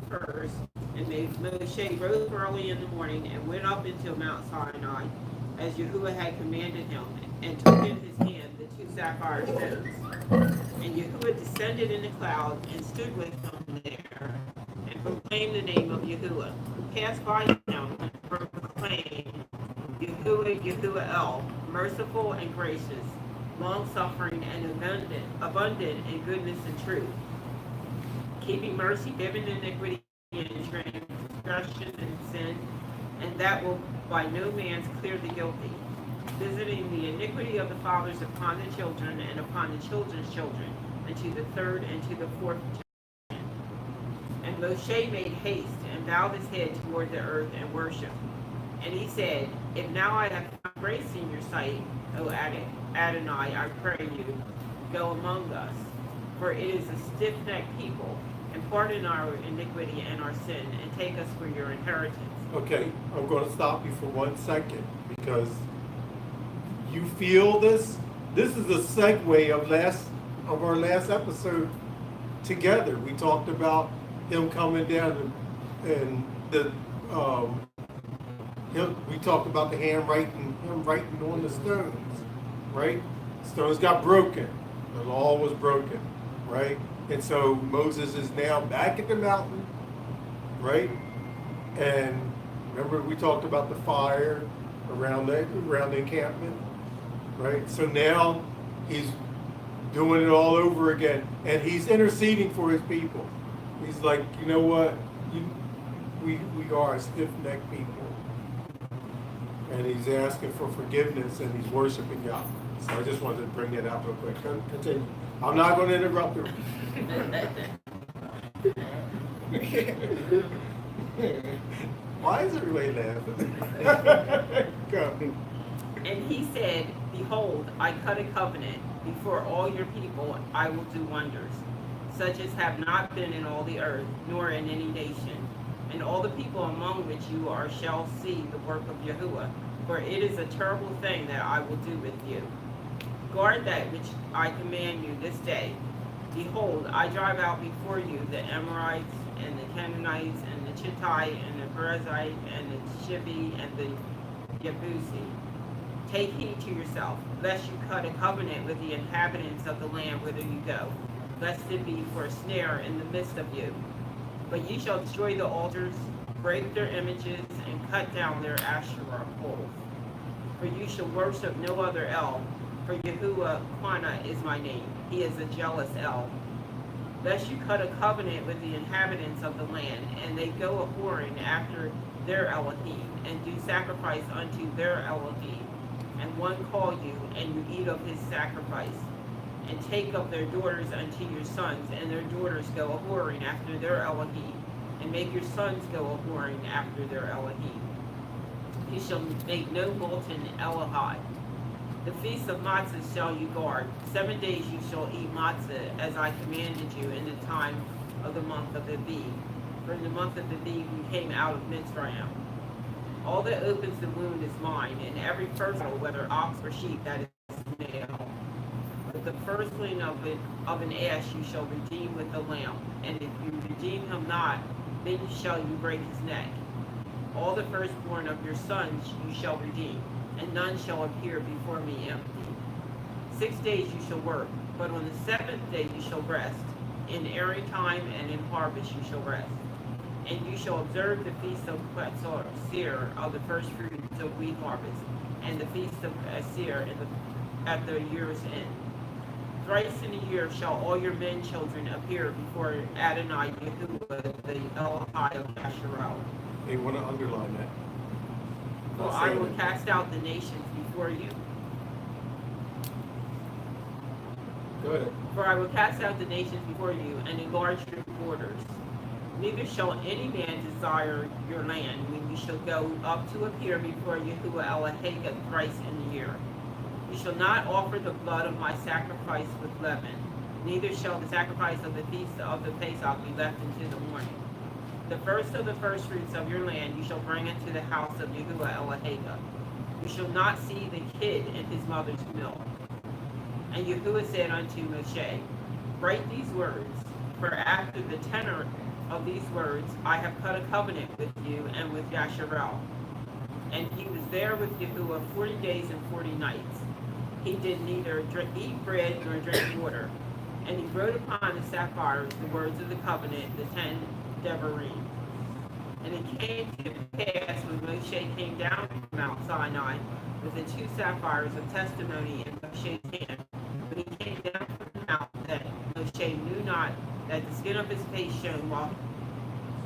first. And Moshe rose early in the morning and went up into Mount Sinai, as Yahuwah had commanded him, and took in his hand the two sapphire stones. And Yahuwah descended in the cloud and stood with him there, and proclaimed the name of Yahuwah. Passed by him and proclaimed, Yahuwah, Yisra'el, merciful and gracious, long-suffering and abundant in goodness and truth, keeping mercy, giving iniquity and transgression and sin, and that will by no means clear the guilty, visiting the iniquity of the fathers upon the children and upon the children's children, and to the third and to the fourth generation. And Moshe made haste and bowed his head toward the earth and worshipped. And he said, If now I have found grace in your sight, O Adonai, I pray you, go among us. For it is a stiff-necked people, and pardon our iniquity and our sin, and take us for your inheritance. Okay, I'm going to stop you for 1 second, because you feel this? This is a segue of our last episode together. We talked about him coming down and we talked about the handwriting, him writing on the stones, right? Stones got broken. The law was broken, right? And so Moses is now back at the mountain, right? And remember we talked about the fire around the encampment, right? So now he's doing it all over again, and he's interceding for his people. He's like, you know what? We are a stiff-necked people. And he's asking for forgiveness, and he's worshiping God. So I just wanted to bring that up real quick. Continue. I'm not going to interrupt her. Why is everybody laughing? Go. And he said, Behold, I cut a covenant before all your people, I will do wonders, such as have not been in all the earth, nor in any nation. And all the people among which you are shall see the work of Yahuwah, for it is a terrible thing that I will do with you. Guard that which I command you this day. Behold, I drive out before you the Amorites, and the Canaanites, and the Chittai, and the Perizzite, and the Shivi, and the Yebusi. Take heed to yourself, lest you cut a covenant with the inhabitants of the land whither you go, lest it be for a snare in the midst of you. But ye shall destroy the altars, break their images, and cut down their Asherah poles. For you shall worship no other El, for Yahuwah Quana is my name. He is a jealous El. Lest you cut a covenant with the inhabitants of the land, and they go a-whoring after their Elohim, and do sacrifice unto their Elohim, and one call you, and you eat of his sacrifice, and take up their daughters unto your sons, and their daughters go a-whoring after their Elohim, and make your sons go a-whoring after their Elohim. You shall make no molten Elohai. The feast of matzah shall you guard. 7 days you shall eat matzah, as I commanded you in the time of the month of Aviv. For in the month of Aviv you came out of Mitzrayim. All that opens the wound is mine, and every firstborn, whether ox or sheep, that is male. But the firstling of an ass you shall redeem with the lamb, and if you redeem him not, then shall you break his neck. All the firstborn of your sons you shall redeem, and none shall appear before me empty. 6 days you shall work, but on the seventh day you shall rest. In airy time and in harvest you shall rest. And you shall observe the feast of Quetzalcoatl of the first fruits of wheat harvest, and the feast of Asir at the year's end. Thrice in a year shall all your men children appear before Adonai Yahuwah, the Elohai of Yisra'el. They want to underline that. For I will cast out the nations before you. Go ahead. For I will cast out the nations before you, and enlarge your borders. Neither shall any man desire your land when you shall go up to appear before Yahuwah Elohega thrice in the year. You shall not offer the blood of my sacrifice with leaven, neither shall the sacrifice of the feast of the Pesach be left until the morning. The first of the firstfruits of your land you shall bring into the house of Yahuwah Elohega. You shall not see the kid in his mother's milk. And Yahuwah said unto Moshe, Write these words, for after of these words, I have cut a covenant with you and with Yisra'el. And he was there with Yahuwah 40 days and 40 nights. He did neither eat bread nor drink water. And he wrote upon the sapphires the words of the covenant, the 10 Devarim. And it came to pass when Moshe came down from Mount Sinai with the 2 sapphires of testimony in Moshe's hand. When he came down from the mount, that Moshe knew not that the skin of his face shone,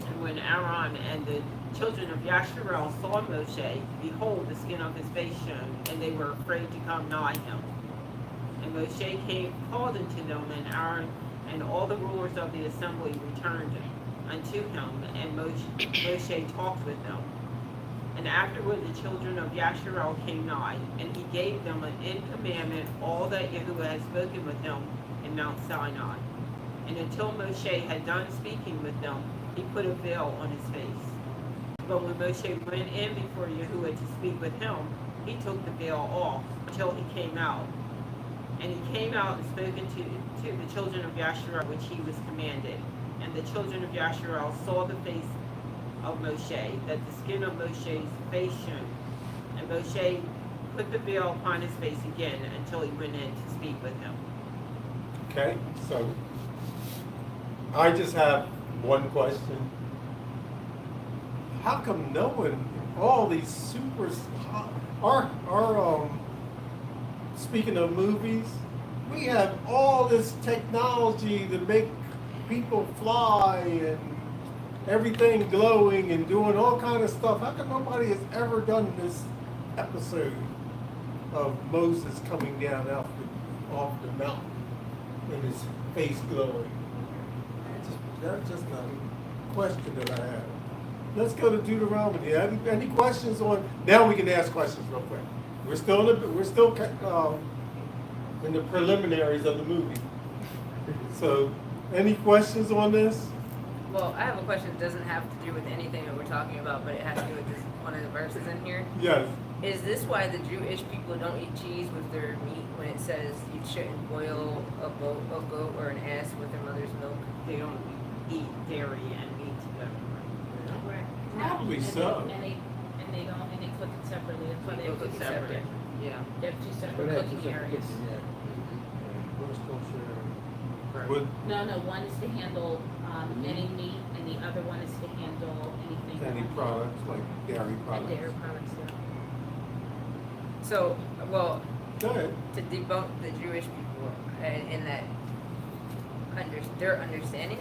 and when Aaron and the children of Yasharel saw Moshe, behold, the skin of his face shone, and they were afraid to come nigh him. And Moshe called unto them, and Aaron and all the rulers of the assembly returned unto him, and Moshe talked with them. And afterward the children of Yasharel came nigh, and he gave them in commandment all that Yahuwah had spoken with him in Mount Sinai. And until Moshe had done speaking with them, he put a veil on his face. But when Moshe went in before Yahuwah to speak with him, he took the veil off until he came out. And he came out and spoke to the children of Yasharel, which he was commanded. And the children of Yasharel saw the face of Moshe, that the skin of Moshe's face shone. And Moshe put the veil upon his face again until he went in to speak with him. Okay, so I just have one question. How come no one, all these speaking of movies, we have all this technology to make people fly and everything glowing and doing all kind of stuff. How come nobody has ever done this episode of Moses coming down off the mountain and his face glowing? That's just a question that I have. Let's go to Deuteronomy. Any questions on? Now we can ask questions real quick. We're still in the preliminaries of the movie. So, any questions on this? Well, I have a question that doesn't have to do with anything that we're talking about, but it has to do with this one of the verses in here. Yes. Is this why the Jewish people don't eat cheese with their meat when it says you shouldn't boil a goat or an ass with their mother's milk? They don't eat dairy and meat together. Right. Probably And so. they cook it separately. That's why they Cook cook it it separate. separate. Yeah. They have 2 separate cooking areas. Would No, one is to handle any meat, and the other one is to handle anything. any products like dairy And products? dairy products, yeah. So, well, Go ahead. to debunk the Jewish people in that their understanding,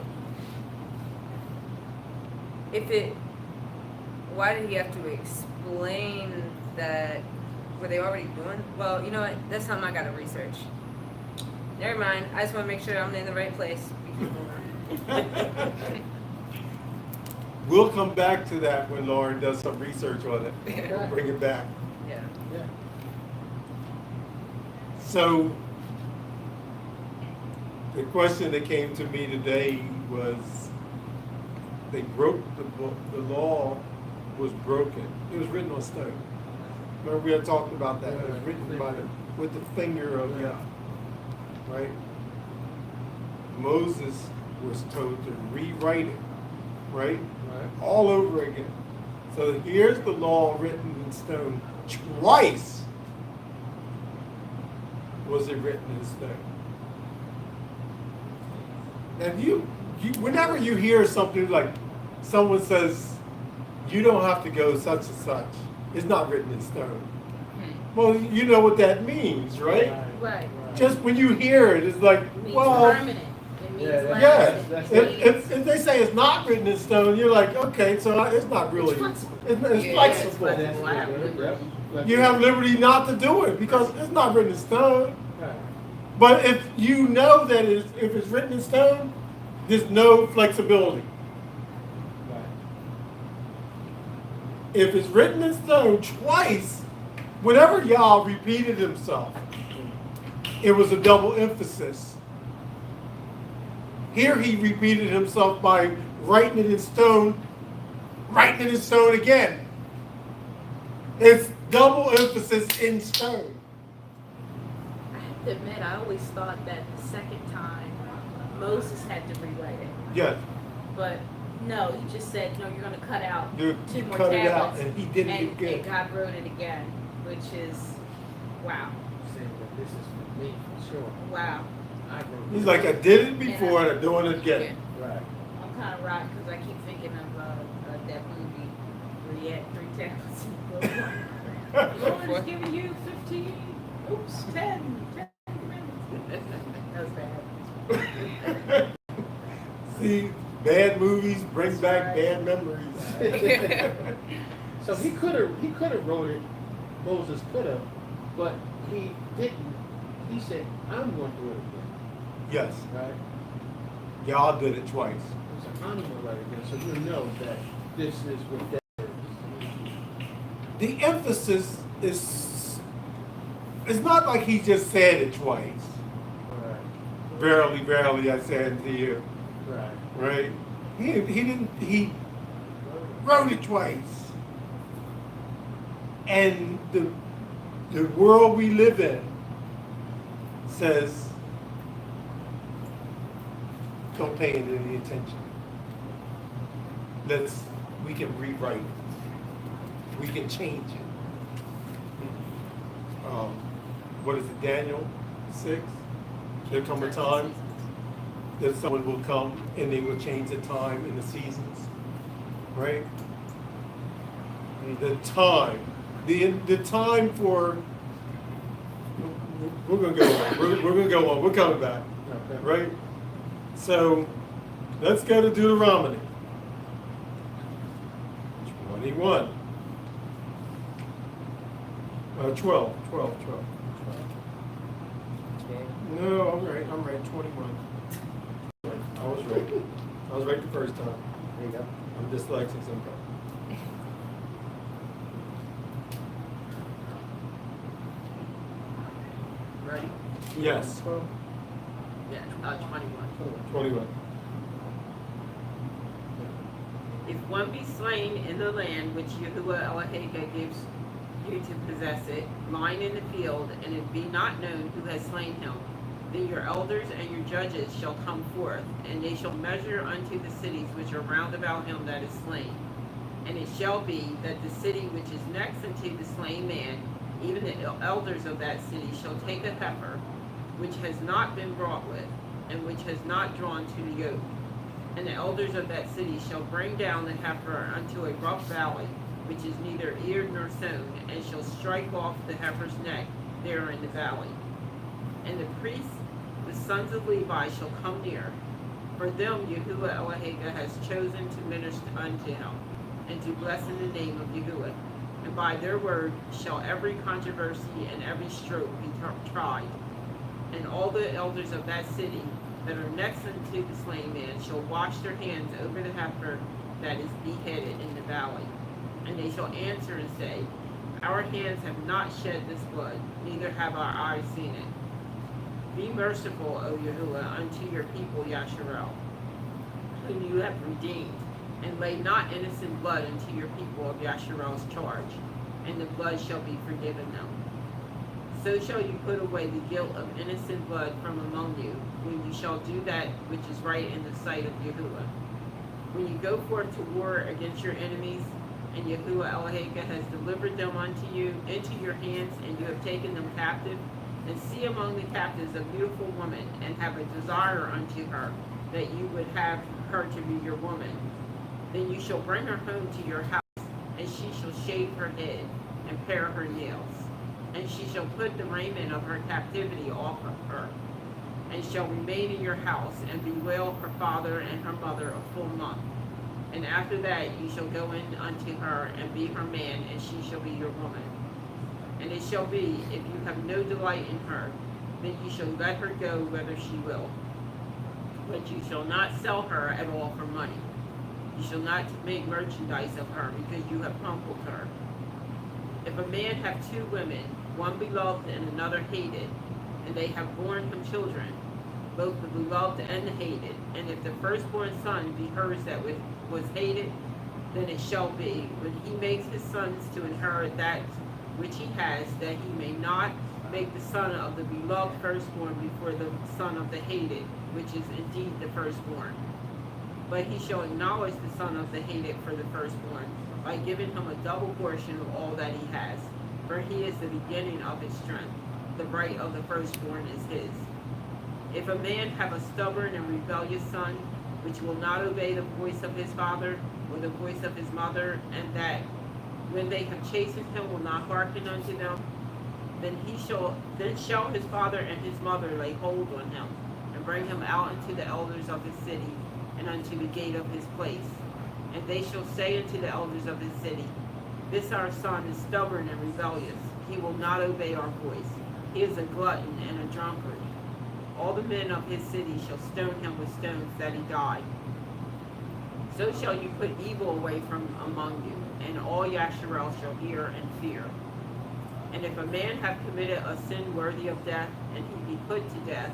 why did he have to explain that? Were they already doing? Well, you know what? That's something I gotta research. Never mind. I just want to make sure I'm in the right place. We'll come back to that when Lauren does some research on it. We'll bring it back. Yeah. So, the question that came to me today was, they broke the book, the law was broken. It was written on stone. Remember we had talked about that. It was written with the finger of Yah, right? Moses was told to rewrite it, right? All over again. So here's the law written in stone. Twice was it written in stone. Now whenever you hear something like someone says, you don't have to go such and such, it's not written in stone. Well, you know what that means, right? Right. Just when you hear it, it's like, It means well, permanent. It means yes. lasting. If they say it's not written in stone, you're like, okay, so it's not really. It's flexible. It's Yeah, flexible. it's flexible. You have liberty not to do it because it's not written in stone. But if you know that if it's written in stone, there's no flexibility. If it's written in stone twice, whenever Yah repeated himself, it was a double emphasis. Here he repeated himself by writing it in stone again. It's double emphasis in stone. I have to admit, I always thought that the second time Moses had to rewrite it. Yes. But No, he just said, no, you're gonna cut out You 2 more cut it out, tablets. and he did it And again. God wrote it again, which is, wow, Saying that this is for me, for sure. wow. I wrote He's it. like, I did it before, and I'm doing it again. Right. I'm kind of rocked because I keep thinking of that movie where he had 3 tablets in the book. Lord is giving you 15, oops, 10 minutes. That was bad. See, bad movies bring back bad memories. So he could have wrote it, Moses could have, but he didn't. He said, I'm going to do it again, Yes, right? y'all did it twice. He said, I'm going to write it again, so you know that this is what that is. The emphasis is, it's not like he just said it twice. Right, Verily, verily, I say unto you. right. Right? He wrote it twice. And the world we live in says, don't pay it any attention. We can rewrite it. We can change it. What is it, Daniel 6? There come a time that someone will come and they will change the time and the seasons, right? The time, the time for, we're gonna go on, we're gonna go on, we're coming back, Okay. right? So, let's go to Deuteronomy 21. 12. No, I'm right, 21. I was right the first time. There you go. I'm dyslexic sometimes. Ready? Yes, Yeah, 21. 21. If one be slain in the land which Yahuwah Eloheka gives you to possess it, lying in the field, and it be not known who has slain him, then your elders and your judges shall come forth, and they shall measure unto the cities which are round about him that is slain. And it shall be that the city which is next unto the slain man, even the elders of that city shall take a heifer, which has not been brought with, and which has not drawn to the yoke. And the elders of that city shall bring down the heifer unto a rough valley, which is neither eared nor sown, and shall strike off the heifer's neck there in the valley. And the priests, the sons of Levi, shall come near. For them Yahuwah Eloheka has chosen to minister unto him, and to bless in the name of Yahuwah. And by their word shall every controversy and every stroke be tried. And all the elders of that city that are next unto the slain man shall wash their hands over the heifer that is beheaded in the valley. And they shall answer and say, Our hands have not shed this blood, neither have our eyes seen it. Be merciful, O Yahuwah, unto your people Yisra'el, whom you have redeemed, and lay not innocent blood unto your people of Yisrael's charge, and the blood shall be forgiven them. So shall you put away the guilt of innocent blood from among you, when you shall do that which is right in the sight of Yahuwah. When you go forth to war against your enemies, and Yahuwah Eloheka has delivered them unto you into your hands, and you have taken them captive, and see among the captives a beautiful woman, and have a desire unto her, that you would have her to be your woman, then you shall bring her home to your house, and she shall shave her head, and pare her nails. And she shall put the raiment of her captivity off of her, and shall remain in your house, and bewail her father and her mother a full month. And after that you shall go in unto her, and be her man, and she shall be your woman. And it shall be, if you have no delight in her, then you shall let her go whither she will. But you shall not sell her at all for money. You shall not make merchandise of her, because you have humbled her. If a man have 2 women, one beloved and another hated, and they have borne him children, both the beloved and the hated, and if the firstborn son be hers that was hated, then it shall be, when he makes his sons to inherit that which he has, that he may not make the son of the beloved firstborn before the son of the hated, which is indeed the firstborn. But he shall acknowledge the son of the hated for the firstborn, by giving him a double portion of all that he has. For he is the beginning of his strength. The right of the firstborn is his. If a man have a stubborn and rebellious son, which will not obey the voice of his father or the voice of his mother, and that when they have chastened him will not hearken unto them, then shall his father and his mother lay hold on him, and bring him out unto the elders of his city, and unto the gate of his place. And they shall say unto the elders of his city, This our son is stubborn and rebellious. He will not obey our voice. He is a glutton and a drunkard. All the men of his city shall stone him with stones that he die. So shall you put evil away from among you, and all Yisra'el shall hear and fear. And if a man have committed a sin worthy of death, and he be put to death,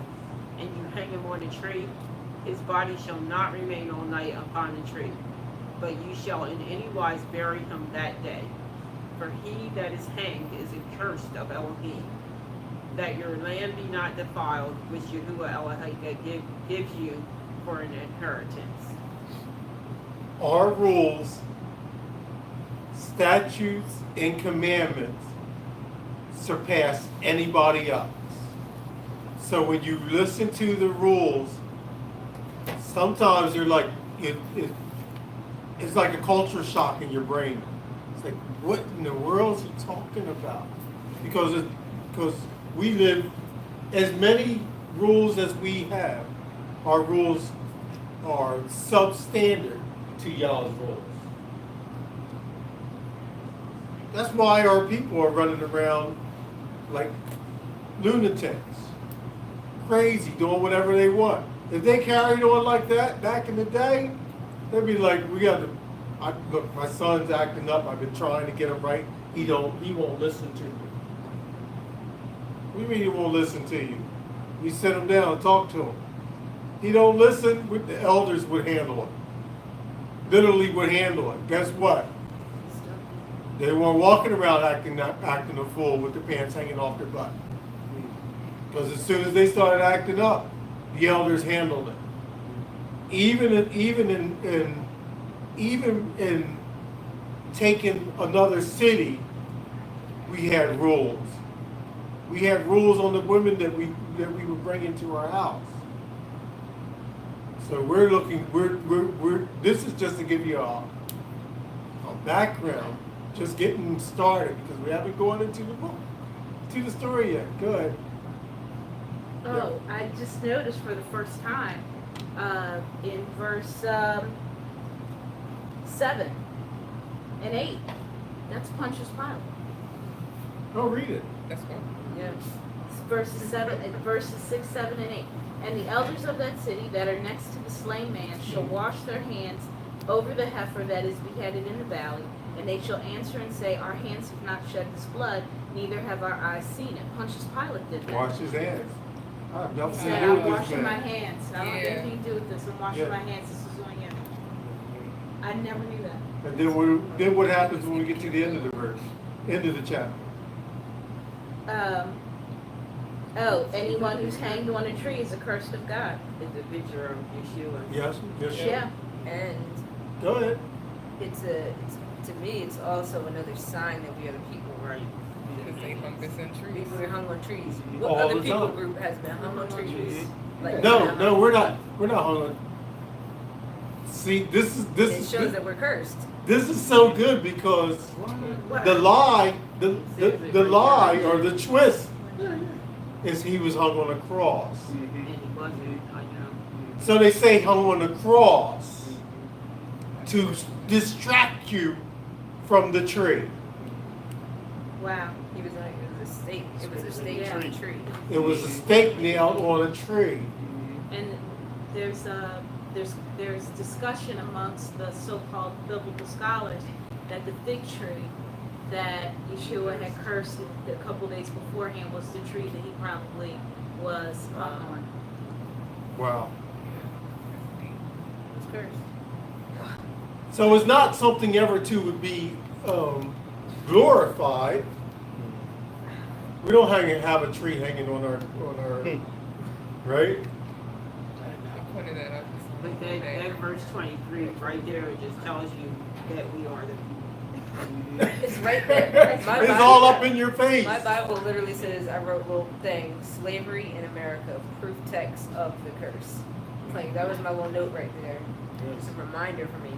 and you hang him on a tree, his body shall not remain all night upon the tree, but you shall in any wise bury him that day. For he that is hanged is accursed of Elohim, that your land be not defiled, which Yahuwah Elohim gives you for an inheritance. Our rules, statutes, and commandments surpass anybody else. So when you listen to the rules, sometimes you're like, it's like a culture shock in your brain. It's like, what in the world is he talking about? Because we live, as many rules as we have, our rules are substandard to y'all's rules. That's why our people are running around like lunatics, crazy, doing whatever they want. If they carried on like that back in the day, they'd be like, look, my son's acting up. I've been trying to get him right. He won't listen to me. What do you mean he won't listen to you? You sit him down and talk to him. He don't listen, the elders would handle it. Literally would handle it. Guess what? They weren't walking around acting a fool with their pants hanging off their butt. Because as soon as they started acting up, the elders handled it. Even in taking another city, we had rules. We had rules on the women that we would bring into our house. So this is just to give you a background, just getting started, because we haven't gone into the book, to the story yet. Go ahead. Oh, I just noticed for the first time in verse 7 and 8, that's Pontius Pilate. Oh, read it. That's one. Yeah. Verses 6, 7, and 8. And the elders of that city that are next to the slain man shall wash their hands over the heifer that is beheaded in the valley, and they shall answer and say, Our hands have not shed this blood, neither have our eyes seen it. Pontius Pilate did that. Wash his hands. I have nothing He to said, do I'm with this washing my man. hands. I don't have anything to do with this. I'm washing my hands. This is on you. I never knew that. And then what happens when we get to the end of the verse, end of the chapter? Anyone who's hanged on a tree is accursed of God. It's a picture of Yeshua. Yes. Yeah. And Go ahead. to me, it's also another sign that we are the people. Right. Because they hung us in trees. We're hung on trees. What All other the people time. group has been hung on trees? Like, No, we're not hung on. See, this It is shows that we're cursed. this is so good because the lie or the twist is he was hung on a cross. And he wasn't, So they say hung on a cross to distract you from the tree. Wow. It was a stake. It was a stake Yeah. on a tree. It was a stake nailed on a tree. And there's discussion amongst the so-called biblical scholars that the fig tree that Yeshua had cursed a couple days beforehand was the tree that he probably was on. Wow. It's cursed. So it's not something ever to be glorified. We don't have a tree hanging on our right? I pointed that out. But that verse 23 right there just tells you that we are the people. It's right there. It's My all Bible- up in your face. My Bible literally says, I wrote little thing, slavery in America, proof text of the curse. It's like, that was my little note right there. It's a reminder for me.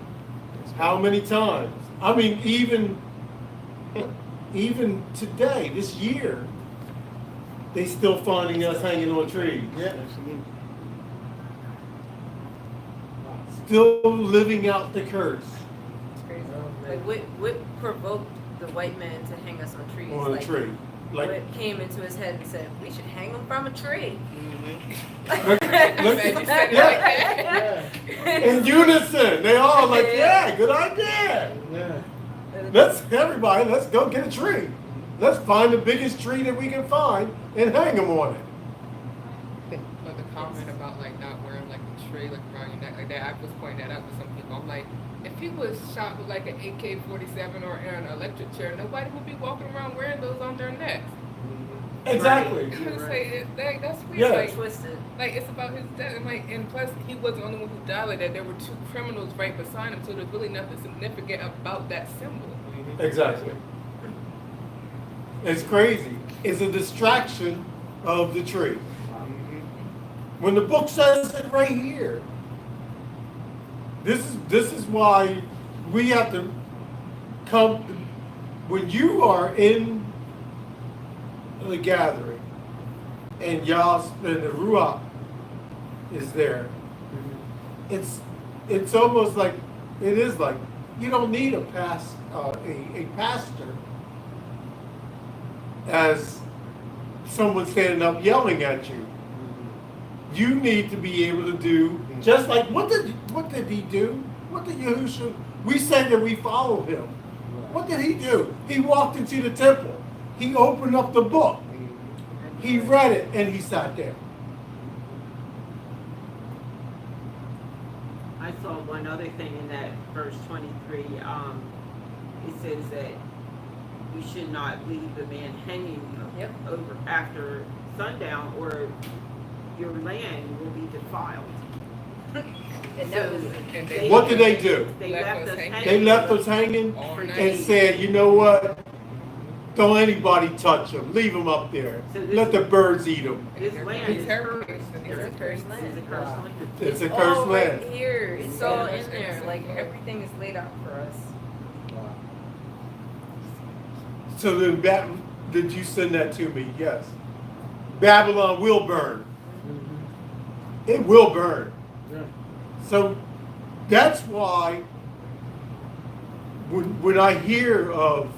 How many times? I mean, even today, this year, they still finding us hanging on trees. Yeah, absolutely. Still living out the curse It's crazy. Oh, Like, what provoked the white man to hang us on trees? on a Like, tree. Like, what came into his head and said, we should hang him from a tree? look, Imagine you said it like that. Yeah, in unison, they all like, yeah, good idea. yeah. Let's go get a tree. Let's find the biggest tree that we can find and hang them on it. But the comment about like not wearing like a tray like around your neck like that, I was pointing that out to some people. I'm like, if he was shot with like an AK-47 or an electric chair, nobody would be walking around wearing those on their necks. Exactly. I'm gonna say that's weird. Yeah. Like, Twisted. like it's about his death, and plus he wasn't the only one who died like that. There were two criminals right beside him, so there's really nothing significant about that symbol. Exactly. It's crazy. It's a distraction of the tree. When the book says it right here, this is why we have to come. When you are in the gathering and YAH and the Ruach is there, it's almost like it is like you don't need a pastor as someone standing up yelling at you. You need to be able to do just like what did he do? What did Yahushua? We say that we follow him. What did he do? He walked into the temple. He opened up the book. He read it and he sat down. I saw one other thing in that verse 23. It says that you should not leave the man hanging Yep. over after sundown, or your land will be defiled. And that was And they, What did they do? They Left left us us hanging. hanging. They left us hanging all For night. and said, you know what? Don't anybody touch them. Leave them up there. So this- Let the birds eat them. This land is Terrible. cursed. It's a cursed land. It's a cursed land. It's a all cursed right land. here. It's all in Yeah. there. Like, everything is laid out for us. So then, did you send that to me? Yes. Babylon will burn. It will burn. Yeah. So that's why when I hear of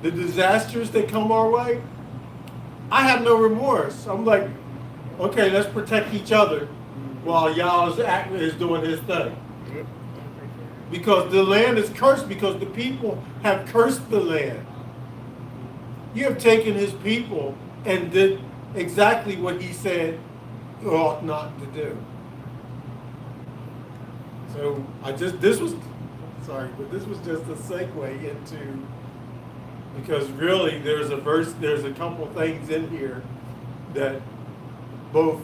the disasters that come our way, I have no remorse. I'm like, okay, let's protect each other while y'all is doing his thing. Because the land is cursed because the people have cursed the land. You have taken his people and did exactly what he said you ought not to do. So this was just a segue into, because really there's a couple things in here that both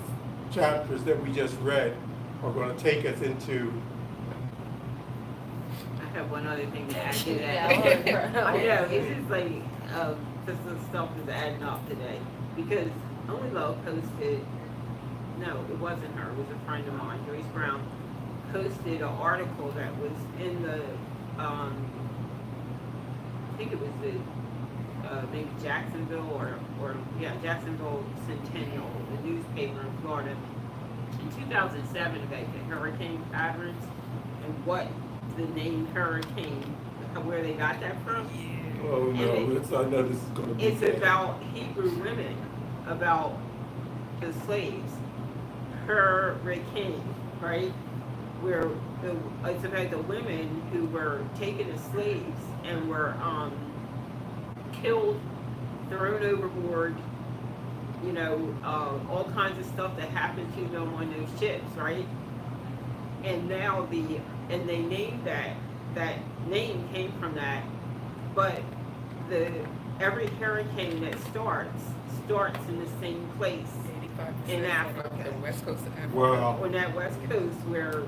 chapters that we just read are going to take us into. I have one other thing to add to Yeah, that. I I know, it's just like, this stuff is adding up today. Because Only Love posted, no, it wasn't her, it was a friend of mine, Joyce Brown, posted an article that was in the, I think it was the, maybe Jacksonville Jacksonville Centennial, the newspaper in Florida, in 2007 about the hurricane patterns and what the name hurricane, where they got that from. Oh no, I know this is going to be. It's bad. about Hebrew women, about the slaves, hurricane, right? Where it's about the women who were taken as slaves and were killed, thrown overboard, you know, all kinds of stuff that happened to them on those ships, right? And now and they named that name came from that, but every hurricane that starts in the same place in 95% Africa. on the west coast of Africa. Wow. On that west coast where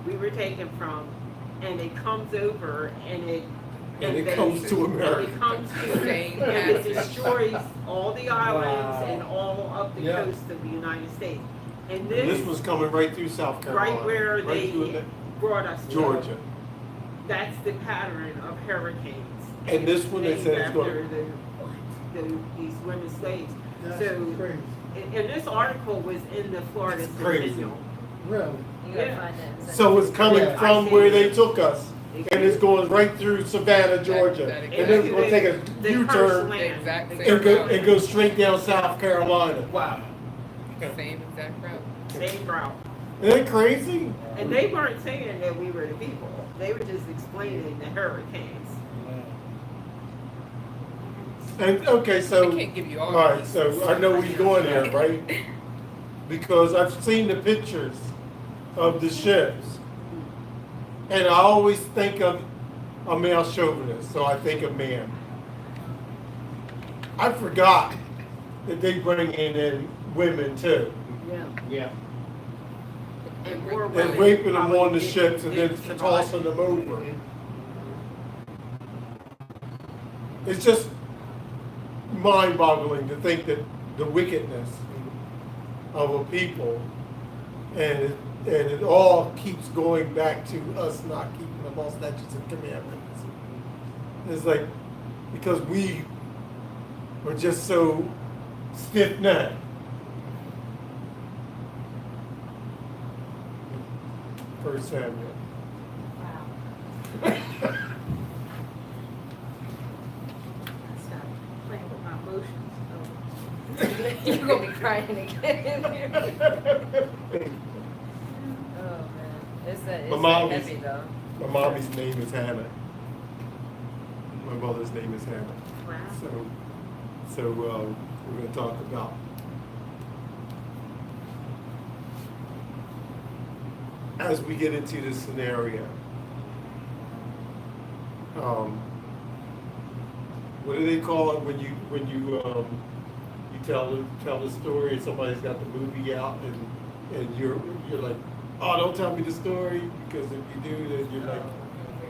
we were taken from, and it comes over and it comes to America. And it comes to Same and it passage. destroys all the islands Wow. and all up the Yeah. coast of the United States. And And this, this was coming right through South Carolina. right where through they brought us to. Georgia. That's the pattern of hurricanes. And this one they Named said it's after going. these women slaves. That's So, crazy. and this article was in the Florida That's crazy. Centennial. Really? You gotta Yeah. find that. So it's coming Yeah. from where they took us, and it's going right through Savannah, Georgia, That- and then it's going to take a The U-turn cursed The land. exact The same and go cursed and go straight down South Carolina. Wow. Same exact route. Same route. Isn't that crazy? And they weren't saying that we were the people. They were just explaining the hurricanes. And okay, so I can't give you all. all right, so I know where you're going here, right? Because I've seen the pictures of the ships, and I always think of a male chauvinist, so I think of man. I forgot that they bring in women too, Yeah. Yeah. And more and women raping them probably on the didn't- ships and then didn't survive. tossing them over. It's just mind-boggling to think that the wickedness of a people, and it all keeps going back to us not keeping the law, statutes, and commandments. It's like because we were just so stiff-necked. First Samuel. Wow. Stop playing with my emotions. You're gonna be crying again. Oh man, it's My mom is- heavy though. My mommy's name is Hannah. My mother's name is Hannah. Wow. So we're going to talk about as we get into this scenario. What do they call it when you tell the story and somebody's got the movie out and you're like, oh, don't tell me the story, because if you do, then you're like,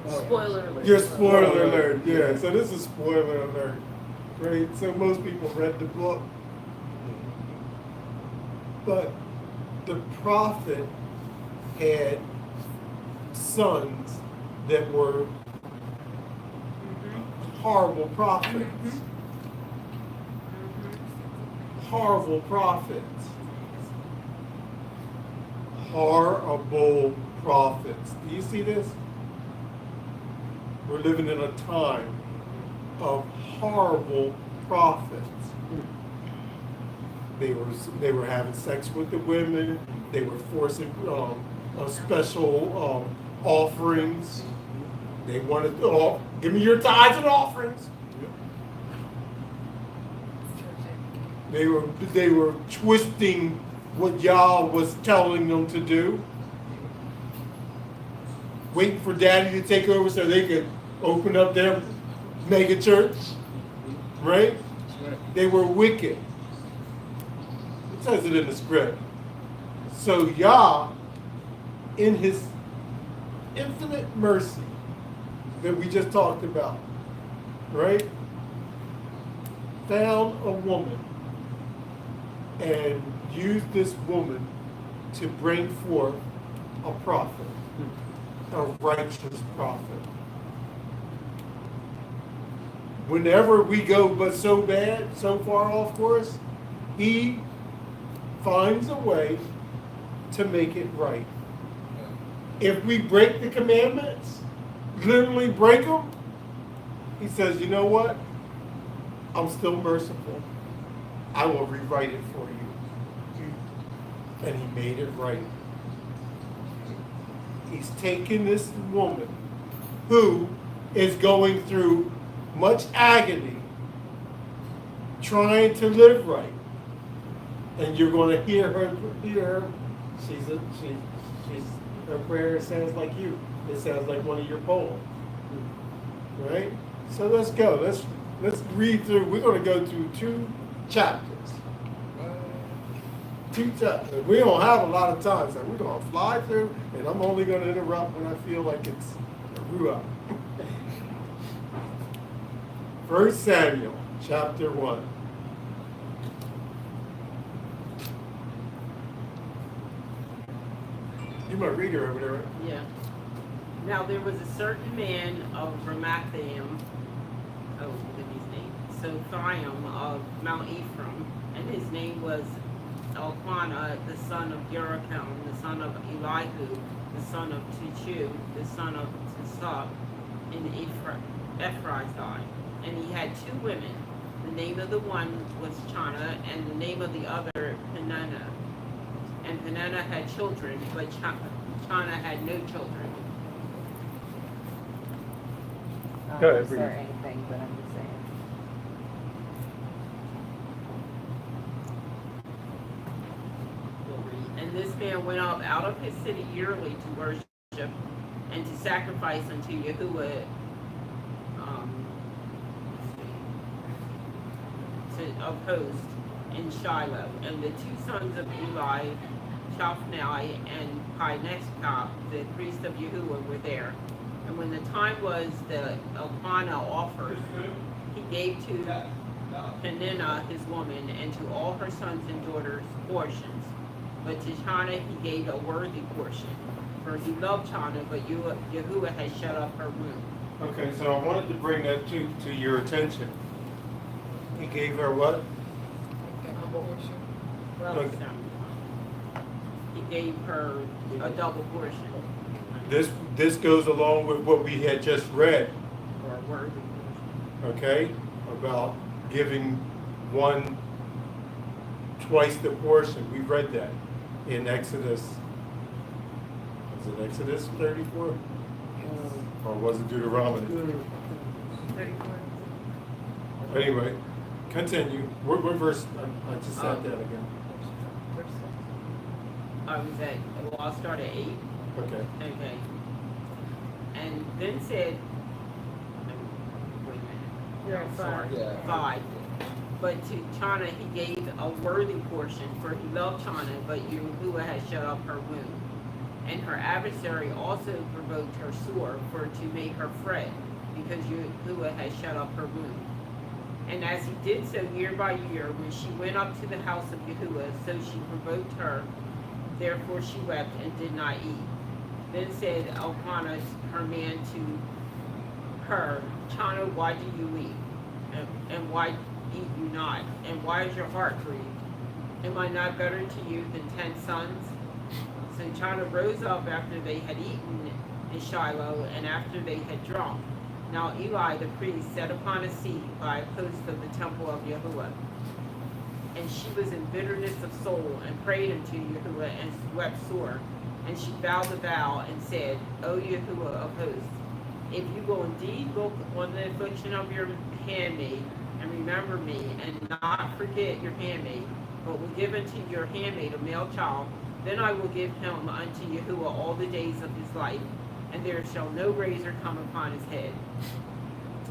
Spoiler alert. you're spoiler alert. Yeah, so this is spoiler alert, right? So most people read the book, but the prophet had sons that were horrible prophets. Horrible prophets. Horrible prophets. Do you see this? We're living in a time of horrible prophets. They were having sex with the women. They were forcing special offerings. They wanted, oh, give me your tithes and offerings. They were twisting what YAH was telling them to do. Waiting for daddy to take over so they could open up their mega church. Right? They were wicked. It says it in the script. So YAH, in his infinite mercy that we just talked about, right, found a woman and used this woman to bring forth a prophet, a righteous prophet. Whenever we go but so bad, so far off course, he finds a way to make it right. If we break the commandments, literally break them, he says, you know what? I'm still merciful. I will rewrite it for you. And he made it right. He's taken this woman who is going through much agony, trying to live right. And you're going to hear her. Her prayer sounds like you. It sounds like one of your poems. Right? So let's go. Let's read through. We're going to go through 2 chapters. 2 chapters. We don't have a lot of time, so we're gonna fly through, and I'm only gonna interrupt when I feel like it's a ruah. 1 Samuel, chapter 1. You my reader over there, right? Yeah. Now there was a certain man of Ramathaim, oh, what is his name? Sophiam of Mount Ephraim, and his name was Elkanah, the son of Jeroham, the son of Elihu, the son of Tuchu, the son of Tisah, in Ephrathah. And he had 2 women. The name of the one was Chana, and the name of the other Peninnah. And Peninnah had children, but Chana had no children. Go ahead, Or Bree. anything, but I'm just saying. And this man went up out of his city yearly to worship and to sacrifice unto Yahuwah of hosts in Shiloh. And the 2 sons of Eli, Chophni and Pineskah, the priest of Yahuwah, were there. And when the time was the Elkanah offered, he gave to Peninnah his woman and to all her sons and daughters portions. But to Chana he gave a worthy portion, for he loved Chana, but Yahuwah had shut up her womb. Okay, so I wanted to bring that to your attention. He gave her what? Well, Okay. he gave her a double portion, This goes along with what we had just read, or a worthy portion. okay? About giving one twice the portion. We read that in Exodus. Was it Exodus 34? Or was it Deuteronomy? 34. Anyway, continue. What verse? I just sat down again. I was at, well, I'll start at 8. Okay. Okay. And then said, wait a minute. You're at I'm sorry. 5. 5. But to Chana he gave a worthy portion, for he loved Chana, but Yahuwah had shut up her womb. And her adversary also provoked her sore, for to make her fret, because Yahuwah had shut up her womb. And as he did so year by year, when she went up to the house of Yahuwah, so she provoked her. Therefore she wept and did not eat. Then said Elkanah, her man, to her, Chana, why do you weep? And why eat you not? And why is your heart grieved? Am I not better to you than 10 sons? So Chana rose up after they had eaten in Shiloh, and after they had drunk. Now Eli the priest sat upon a seat by a post of the temple of Yahuwah. And she was in bitterness of soul, and prayed unto Yahuwah, and wept sore. And she vowed the vow, and said, O Yahuwah of hosts, if you will indeed look on the affliction of your handmaid, and remember me, and not forget your handmaid, but will give unto your handmaid a male child, then I will give him unto Yahuwah all the days of his life, and there shall no razor come upon his head.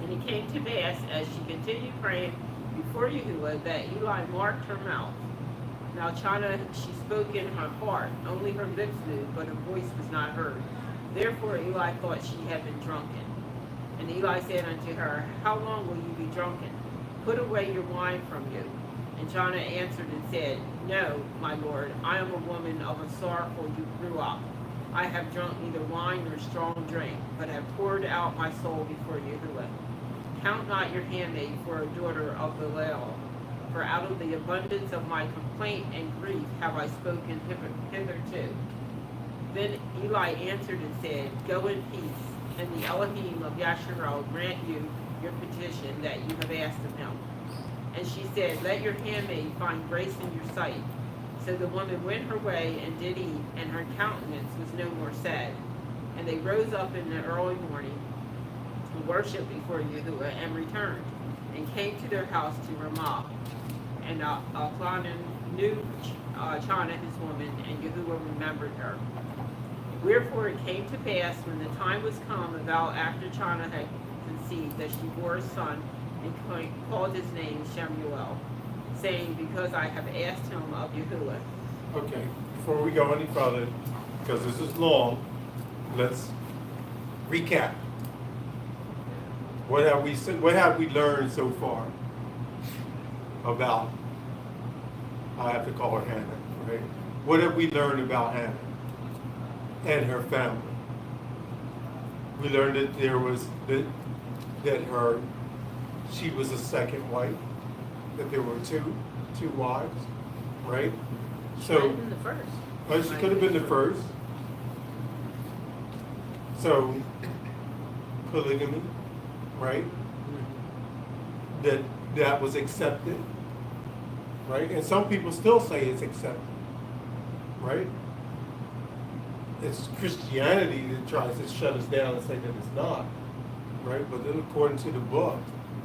And it came to pass, as she continued praying before Yahuwah, that Eli marked her mouth. Now Chana, she spoke in her heart, only her lips moved, but her voice was not heard. Therefore Eli thought she had been drunken. And Eli said unto her, How long will you be drunken? Put away your wine from you. And Chana answered and said, No, my lord, I am a woman of a sorrowful ruach. I have drunk neither wine nor strong drink, but have poured out my soul before Yahuwah. Count not your handmaid for a daughter of Belial, for out of the abundance of my complaint and grief have I spoken hitherto. Then Eli answered and said, Go in peace, and the Elohim of Yisra'el grant you your petition that you have asked of him. And she said, Let your handmaid find grace in your sight. So the woman went her way and did eat, and her countenance was no more sad. And they rose up in the early morning to worship before Yahuwah, and returned, and came to their house to Ramah. And Elkanah knew Chana his woman, and Yahuwah remembered her. Wherefore it came to pass, when the time was come, about after Chana had conceived, that she bore a son, and called his name Shemuel, saying, Because I have asked him of Yahuwah. Okay, before we go any further, because this is long, let's recap. What have we learned so far about, I have to call her Hannah, right? What have we learned about Hannah and her family? We learned that she was a second wife, that there were two wives, right? She might have been the first. Well, she could have been the first. So, polygamy, right? That was accepted, right? And some people still say it's accepted, right? It's Christianity that tries to shut us down and say that it's not, right? But then according to the book,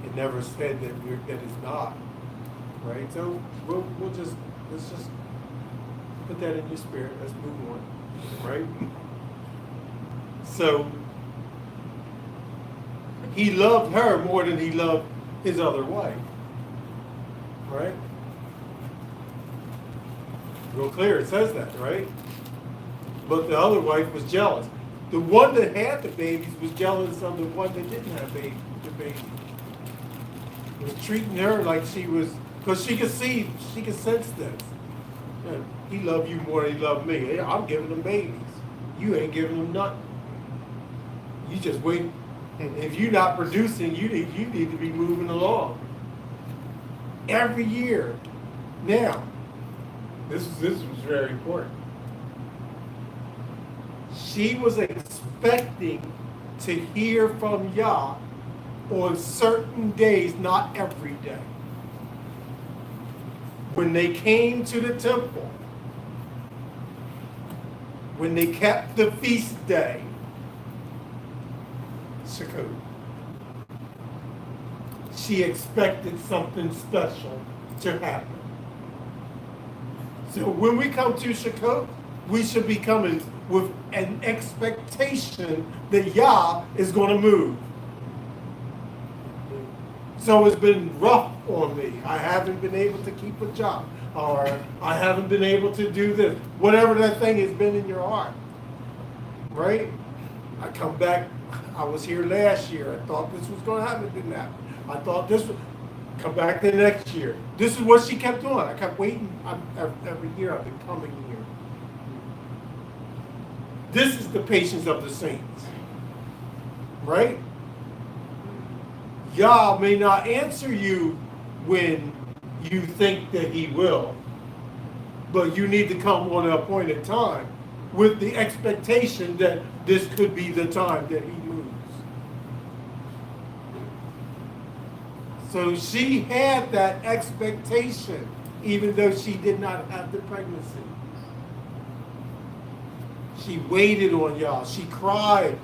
it never said that it's not, right? So let's just put that in your spirit. Let's move on, right? So he loved her more than he loved his other wife, right? Real clear, it says that, right? But the other wife was jealous. The one that had the babies was jealous of the one that didn't have the baby. Was treating her like she was, because she could sense this. Yeah, he loved you more than he loved me. Hey, I'm giving them babies. You ain't giving them nothing. You just wait. If you're not producing, you need to be moving along. Every year. Now, this was very important. She was expecting to hear from YAH on certain days, not every day. When they came to the temple, when they kept the feast day, Sukkot, she expected something special to happen. So when we come to Sukkot, we should be coming with an expectation that YAH is going to move. So it's been rough on me. I haven't been able to keep a job, or I haven't been able to do this. Whatever that thing has been in your heart, right? I come back. I was here last year. I thought this was going to happen. It didn't happen. I thought this would come back the next year. This is what she kept doing. I kept waiting. Every year I've been coming here. This is the patience of the saints, right? YAH may not answer you when you think that he will, but you need to come on an appointed time with the expectation that this could be the time that he moves. So she had that expectation, even though she did not have the pregnancy. She waited on YAH. She cried,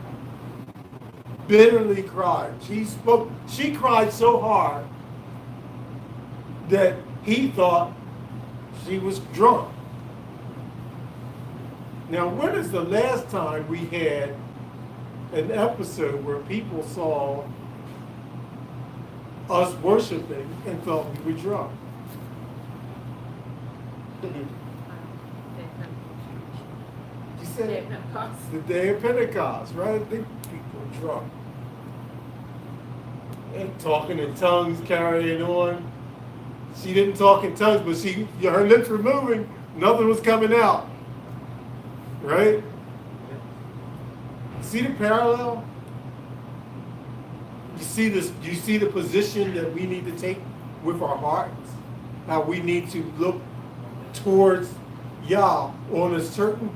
bitterly cried. She cried so hard that he thought she was drunk. Now, when is the last time we had an episode where people saw us worshiping and thought we were drunk? You said the day of Pentecost, right? I think people were drunk. And talking in tongues, carrying on. She didn't talk in tongues, but her lips were moving. Nothing was coming out. Right? See the parallel? You see the position that we need to take with our hearts? How we need to look towards YAH on a certain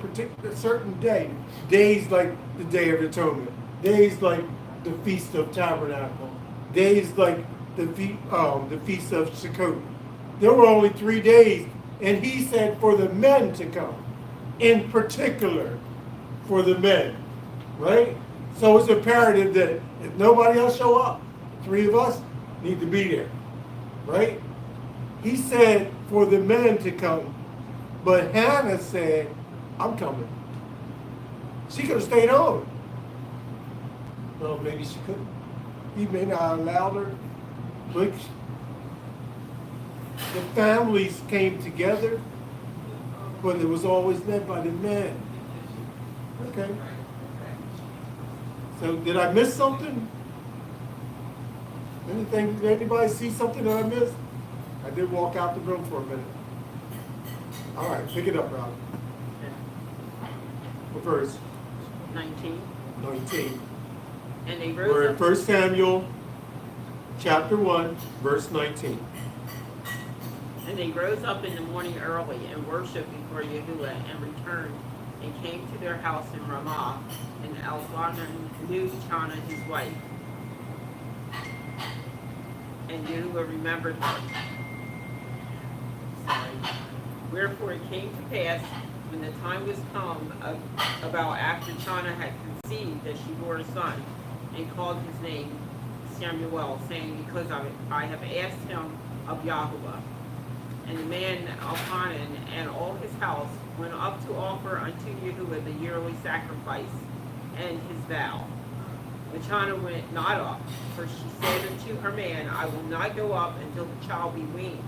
day. Days like the Day of Atonement. Days like the Feast of Tabernacle. Days like the Feast of Sukkot. There were only 3 days, and he said for the men to come. In particular, for the men, right? So it's imperative that if nobody else show up, 3 of us need to be there, right? He said for the men to come, but Hannah said, I'm coming. She could have stayed home. Well, maybe she couldn't. He may not have allowed her, but the families came together but it was always led by the men. Okay. So did I miss something? Anything? Did anybody see something that I missed? I did walk out the room for a minute. All right, pick it up, Rob. What verse? 19. 19. And they We're rose in up. 1 Samuel chapter 1, verse 19. And they rose up in the morning early and worshipped before Yahuwah and returned and came to their house in Ramah. And Elhanan knew Chana his wife. And Yahuwah remembered her. Sorry. Wherefore it came to pass when the time was come about after Chana had conceived that she bore a son, and called his name Samuel, saying, because I have asked him of Yahuwah. And the man Elhanan and all his house went up to offer unto Yahuwah the yearly sacrifice and his vow. But Chana went not up, for she said unto her man, I will not go up until the child be weaned,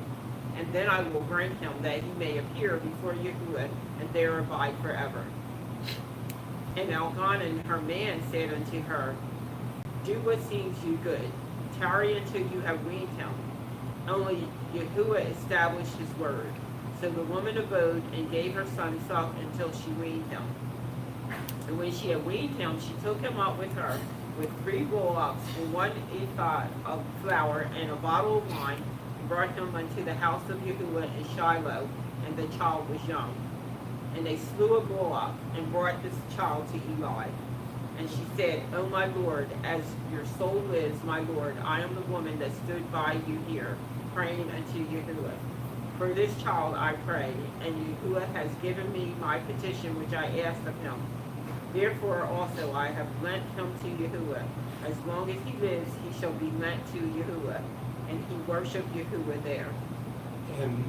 and then I will bring him, that he may appear before Yahuwah, and there abide forever. And Elhanan her man said unto her, do what seems you good, tarry until you have weaned him. Only Yahuwah established his word. So the woman abode and gave her son suck until she weaned him. And when she had weaned him, she took him up with her, with 3 bullocks and 1 ephah of flour and a bottle of wine, and brought him unto the house of Yahuwah in Shiloh, and the child was young. And they slew a bullock, and brought this child to Eli. And she said, O my Lord, as your soul lives, my Lord, I am the woman that stood by you here, praying unto Yahuwah. For this child I pray, and Yahuwah has given me my petition which I asked of him. Therefore also I have lent him to Yahuwah. As long as he lives, he shall be lent to Yahuwah. And he worshiped Yahuwah there. And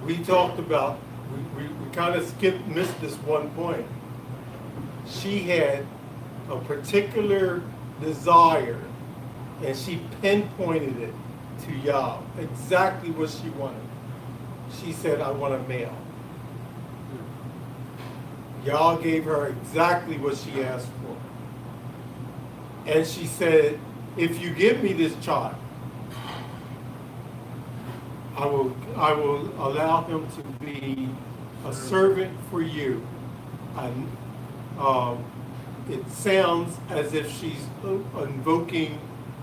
we talked about, we kind of missed this one point. She had a particular desire, and she pinpointed it to Yah, exactly what she wanted. She said, I want a male. Yah gave her exactly what she asked for. And she said, if you give me this child, I will allow him to be a servant for you. And it sounds as if she's invoking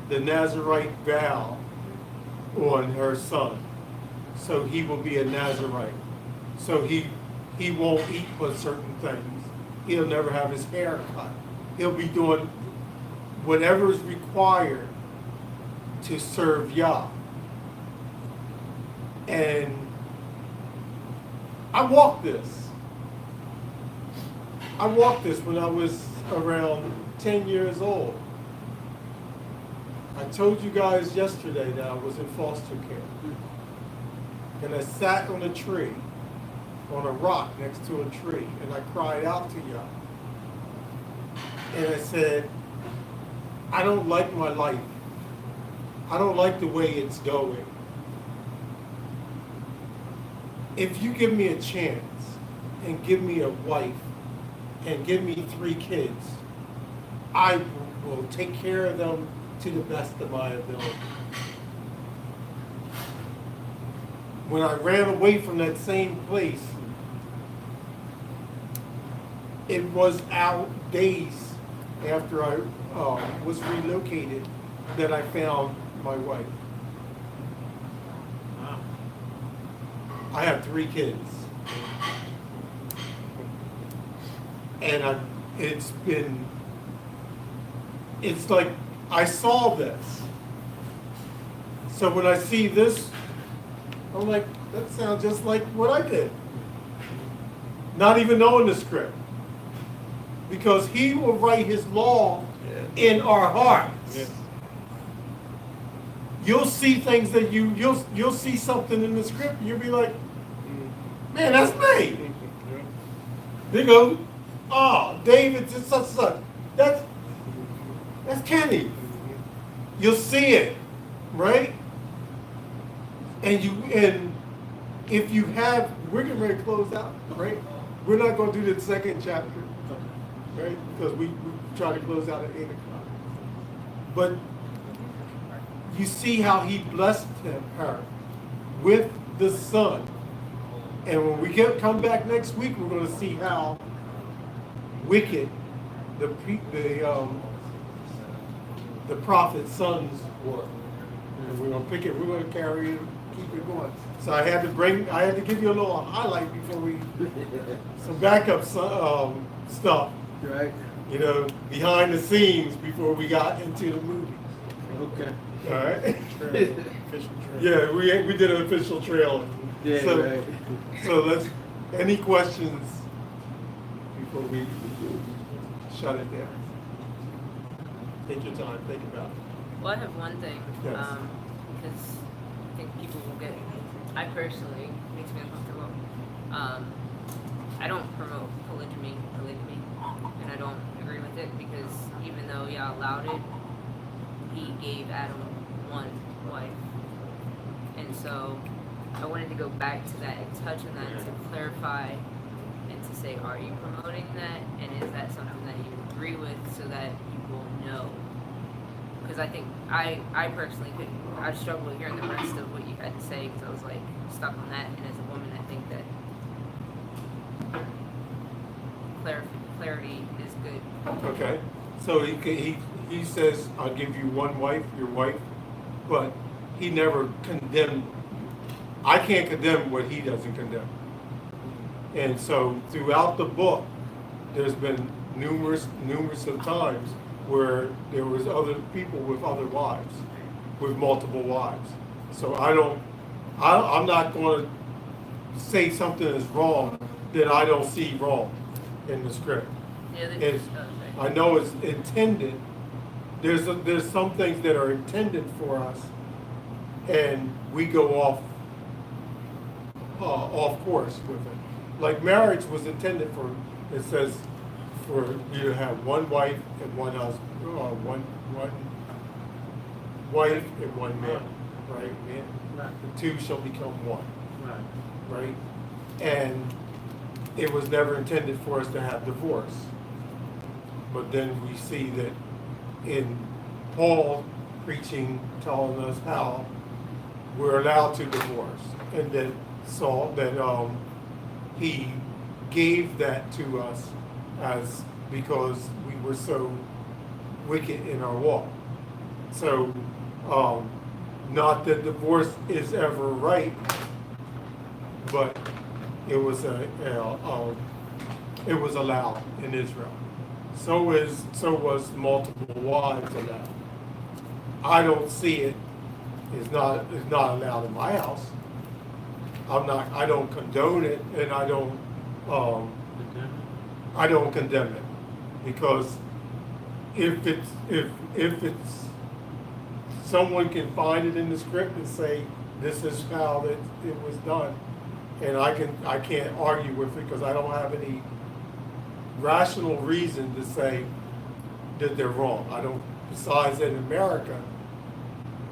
the Nazarite vow on her son. So he will be a Nazarite. So he won't eat but certain things. He'll never have his hair cut. He'll be doing whatever is required to serve Yah. And I walked this. When I was around 10 years old. I told you guys yesterday that I was in foster care. And I sat on a tree, on a rock next to a tree, and I cried out to Yah. And I said, I don't like my life. I don't like the way it's going. If you give me a chance and give me a wife and give me 3 kids, I will take care of them to the best of my ability. When I ran away from that same place, it was out days after I was relocated that I found my wife. I have 3 kids. And it's like I saw this. So when I see this, I'm like, that sounds just like what I did. Not even knowing the script. Because he will write his law in our hearts. Yes. You'll see things that you'll see something in the script and you'll be like, man, that's me. They go, oh, David did such and such. That's Kenny. You'll see it, right? And if you have, we're getting ready to close out, right? We're not going to do the second chapter, right? Because we try to close out at 8 o'clock. But you see how he blessed her with the son. And when we come back next week, we're going to see how wicked the prophet's sons were. And we're going to pick it, we're going to carry it, keep it going. So I had to give you a little highlight before we, some backup stuff, Right. you know, behind the scenes before we got into the movie. Okay. All right? Official trail. Yeah, we did an official trailer. Yeah, So, right. so any questions before we shut it down? Take your time, think about it. Well, I have one thing, Yes. because I think people will get, I personally, makes me uncomfortable. I don't promote polygamy, and I don't agree with it because even though Yah allowed it, he gave Adam one wife. And so I wanted to go back to that and touch on that to clarify and to say, are you promoting that? And is that something that you agree with so that you will know? Because I think I personally I struggled hearing the rest of what you had to say because I was like stuck on that. And as a woman, I think that clarity is good. Okay, so he says, I'll give you one wife, your wife, but he never condemned. I can't condemn what he doesn't condemn. And so throughout the book, there's been numerous of times where there was other people with other wives, with multiple wives. So I'm not going to say something is wrong that I don't see wrong in the script. Yeah, I know it's intended. There's some things that are intended for us, and we go off course with it. Like marriage was intended for. It says for you to have one wife and one husband, one wife and one man, right? Right. The two shall become one, Right. right? And it was never intended for us to have divorce. But then we see that in Paul preaching, telling us how we're allowed to divorce, and that he gave that to us as because we were so wicked in our walk. So, not that divorce is ever right, but it was it was allowed in Israel. So was multiple wives allowed. I don't see it. It's not allowed in my house. I don't condone it, and I don't condemn it, because if it's someone can find it in the script and say this is how it was done, and I can't argue with it because I don't have any rational reason to say that they're wrong. I don't. Besides, in America,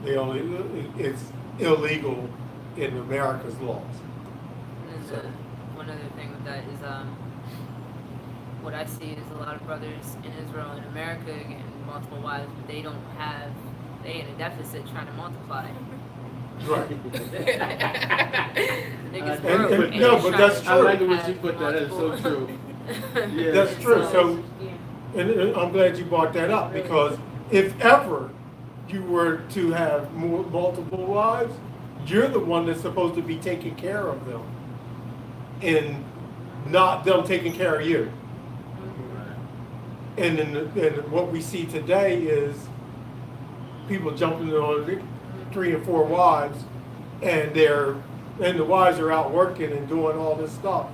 it's illegal in America's laws. And then one other thing with that is what I see is a lot of brothers in Israel and America getting multiple wives, but they in a deficit trying to multiply. Right. Niggas And- broke. and- no, they're but that's trying to I like the way have you put that. That's so multiple- true. Yeah. That's true. So, Yeah. and I'm glad you brought that up, because if ever you were to have multiple wives, you're the one that's supposed to be taking care of them, and not them taking care of you. And and what we see today is people jumping on 3 and 4 wives, and the wives are out working and doing all this stuff,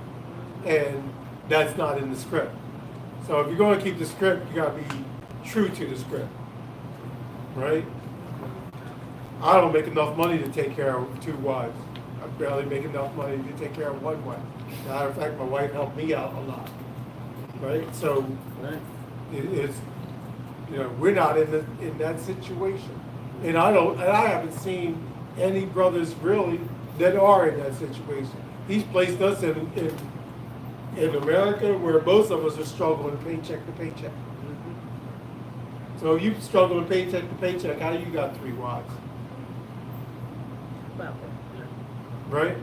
and that's not in the script. So if you're going to keep the script, you got to be true to the script, right? I don't make enough money to take care of 2 wives. I barely make enough money to take care of 1 wife. Matter of fact, my wife helped me out a lot, right? So Right. it's, we're not in that situation, and I haven't seen any brothers really that are in that situation. He's placed us in America where most of us are struggling paycheck to paycheck. So you struggling paycheck to paycheck, how you got 3 wives? Well, Right?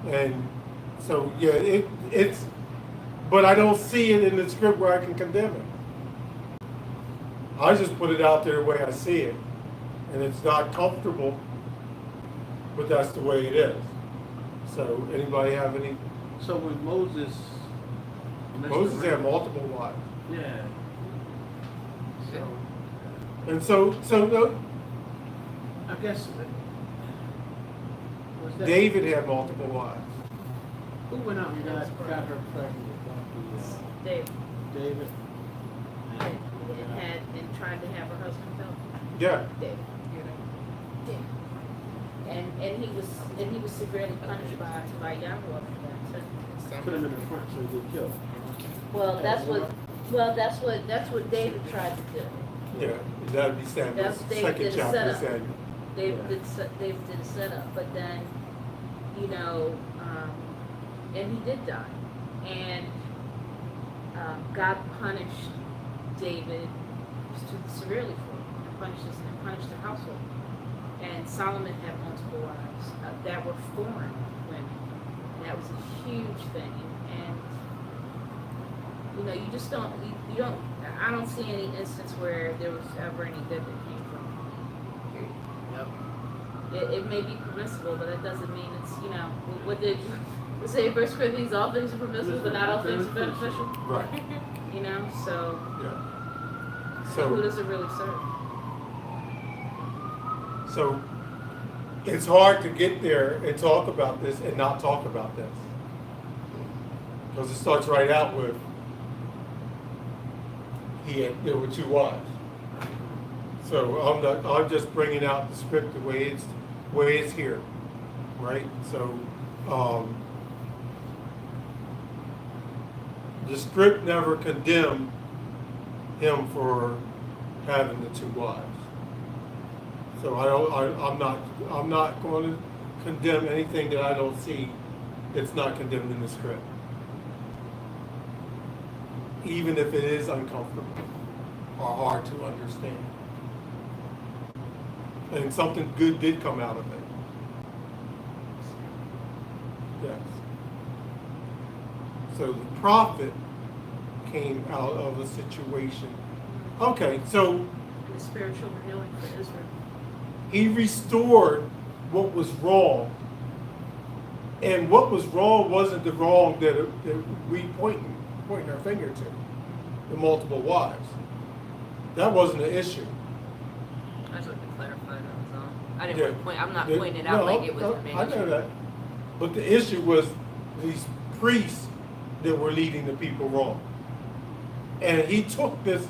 And so, yeah, it's, but I don't see it in the script where I can condemn it. I just put it out there the way I see it. And it's not comfortable, but that's the way it is. So, anybody have any? So when Moses Moses had multiple wives. Yeah. So And so I guess was that David had multiple wives. who went out and got her pregnant? David David. and tried to have her husband killed. Yeah. David. Yeah. And he was severely punished by Yahweh for that too. Put him in the front so he get killed. Well, that's what David tried to do. Yeah. That'd be Samuel's That's David second did a chapter, setup. Samuel. David did a setup, but then, and he did die. And God punished David severely for it, and punished the household. And Solomon had multiple wives that were foreign women. And that was a huge thing. And you just don't, I don't see any instance where there was ever any good that came from it. It may be permissible, but that doesn't mean it's, what did we say in 1 Corinthians, all things are permissible, but not all things are beneficial. Right. So Yeah. who So does it really serve? so it's hard to get there and talk about this and not talk about this. Because it starts right out with there were 2 wives. So I'm just bringing out the script the way it's here, right? So the script never condemned him for having the 2 wives. So I'm not going to condemn anything that I don't see that's not condemned in the script, even if it is uncomfortable or hard to understand. And something good did come out of it. Yes. So the prophet came out of a situation. Okay, so The spiritual healing for Israel. he restored what was wrong. And what was wrong wasn't the wrong that we pointing our finger to, the multiple wives. That wasn't an issue. I just wanted to clarify that was all. I didn't Yeah. want to point. I'm not pointing it out like it was the main I know issue. that. But the issue was these priests that were leading the people wrong. And he took this,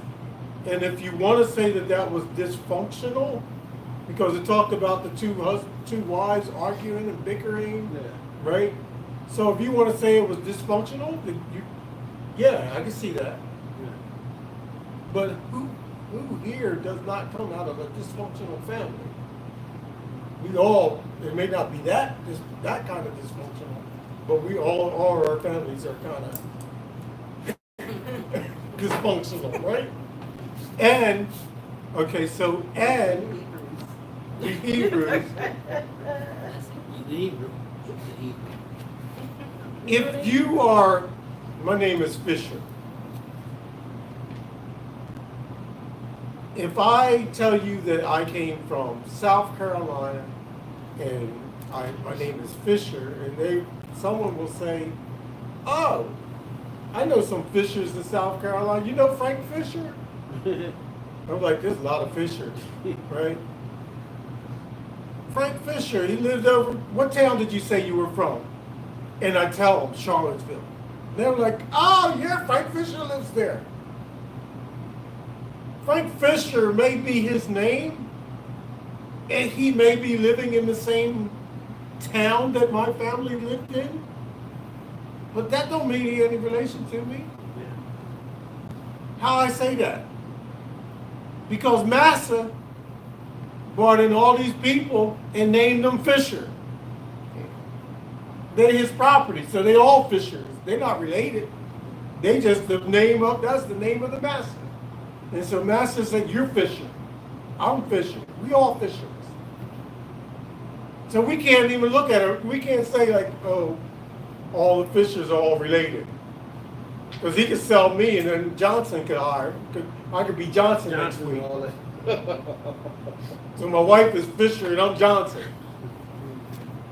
and if you want to say that was dysfunctional, because it talked about the two wives arguing and bickering, Yeah. right? So if you want to say it was dysfunctional, then yeah, I can see that. Yeah. But who here does not come out of a dysfunctional family? We all, it may not be that kind of dysfunctional, but we all our families are kind of dysfunctional, right? And okay, so and the Hebrews, if you are, my name is Fisher. If I tell you that I came from South Carolina and my name is Fisher, and someone will say, "Oh, I know some Fishers in South Carolina. You know Frank Fisher?" I'm like, "There's a lot of Fishers, right?" Frank Fisher, he lived over. What town did you say you were from? And I tell them Charlottesville. They're like, "Oh yeah, Frank Fisher lives there." Frank Fisher may be his name, and he may be living in the same town that my family lived in, but that don't mean he had any relation to me. How I say that? Because Massa brought in all these people and named them Fisher. They're his property, so they all fishers. They're not related. They just that's the name of the master. And so master said, you're Fisher. I'm Fisher. We all fishers. So we can't even look at it. We can't say like, oh, all the fishers are all related. Because he could sell me and then Johnson could hire. I could be Johnson next week. So my wife is Fisher and I'm Johnson.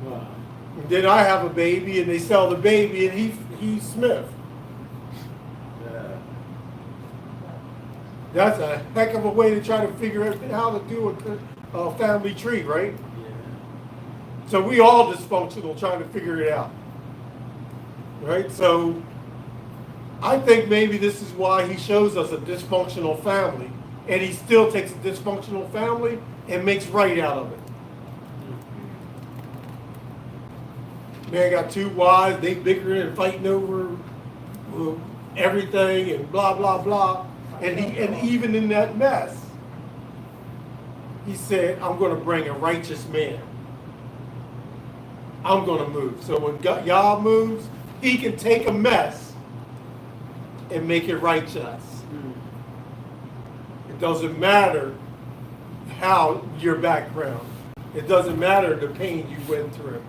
Wow. And then I have a baby and they sell the baby and he's Smith. Yeah. That's a heck of a way to try to figure out how to do a family tree, right? Yeah. So we all dysfunctional trying to figure it out. Right? So I think maybe this is why he shows us a dysfunctional family, and he still takes a dysfunctional family and makes right out of it. Man got two wives, they bickering and fighting over everything and blah blah blah. And even in that mess, he said, I'm going to bring a righteous man. I'm going to move. So when YAH moves, he can take a mess and make it righteous. It doesn't matter how your background. It doesn't matter the pain you went through.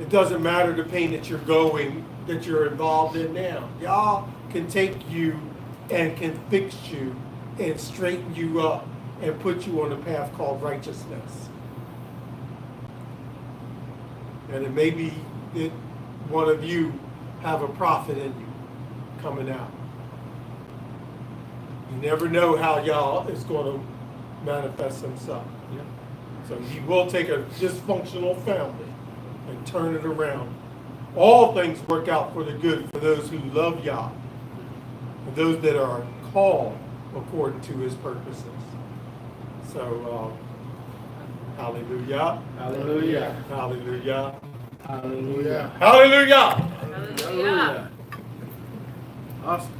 It doesn't matter the pain that you're involved in now. YAH can take you and can fix you and straighten you up and put you on a path called righteousness. And it may be that one of you have a prophet in you coming out. You never know how YAH is going to manifest himself. Yeah. So he will take a dysfunctional family and turn it around. All things work out for the good for those who love YAH, and those that are called according to his purposes. So, hallelujah. Hallelujah. Hallelujah. Hallelujah. Hallelujah. Hallelujah. Awesome.